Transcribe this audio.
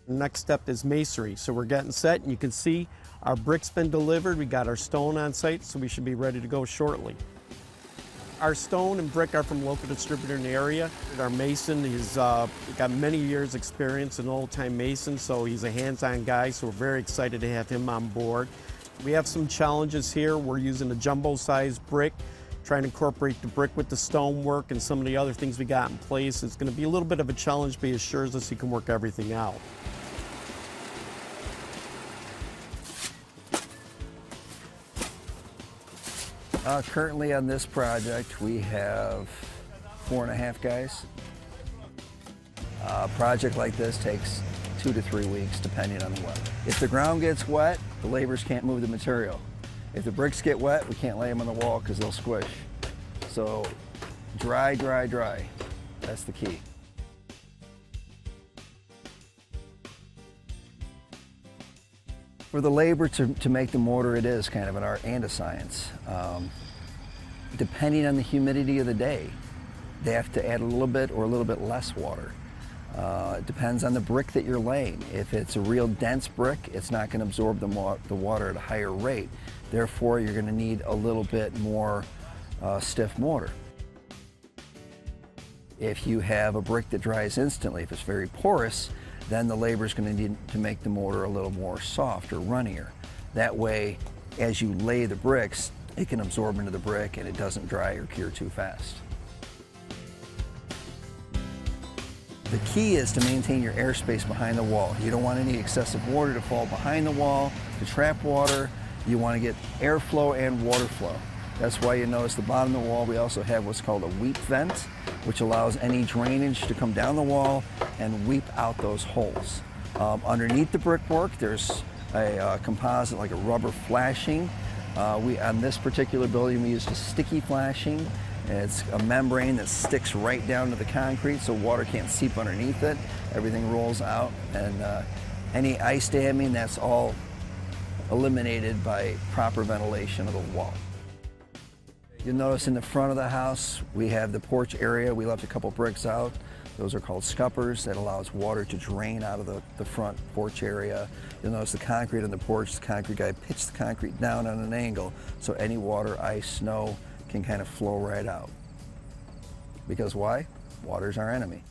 The next step is masonry. So we're getting set, and you can see our brick's been delivered. We got our stone on site, so we should be ready to go shortly. Our stone and brick are from local distributor in the area. Our mason, he's got many years experience, an old-time mason, so he's a hands-on guy, so we're very excited to have him on board. We have some challenges here. We're using a jumbo-sized brick, trying to incorporate the brick with the stonework and some of the other things we got in place. It's going to be a little bit of a challenge, but he assures us he can work everything out. Currently on this project, we have 4.5 guys. A project like this takes 2 to 3 weeks, depending on the weather. If the ground gets wet, the laborers can't move the material. If the bricks get wet, we can't lay them on the wall because they'll squish. So dry, dry, dry. That's the key. For the labor to make the mortar, it is kind of an art and a science. Depending on the humidity of the day, they have to add a little bit or a little bit less water. It depends on the brick that you're laying. If it's a real dense brick, it's not going to absorb the water at a higher rate. Therefore, you're going to need a little bit more stiff mortar. If you have a brick that dries instantly, if it's very porous, then the labor is going to need to make the mortar a little more soft or runnier. That way, as you lay the bricks, it can absorb into the brick and it doesn't dry or cure too fast. The key is to maintain your airspace behind the wall. You don't want any excessive water to fall behind the wall to trap water. You want to get airflow and water flow. That's why you notice the bottom of the wall, we also have what's called a weep vent, which allows any drainage to come down the wall and weep out those holes. Underneath the brickwork, there's a composite, like a rubber flashing. On this particular building, we used a sticky flashing. It's a membrane that sticks right down to the concrete so water can't seep underneath it. Everything rolls out, and any ice damming, that's all eliminated by proper ventilation of the wall. You'll notice in the front of the house, we have the porch area. We left a couple bricks out. Those are called scuppers. That allows water to drain out of the front porch area. You'll notice the concrete on the porch, the concrete guy pitched the concrete down on an angle so any water, ice, snow can kind of flow right out. Because why? Water's our enemy.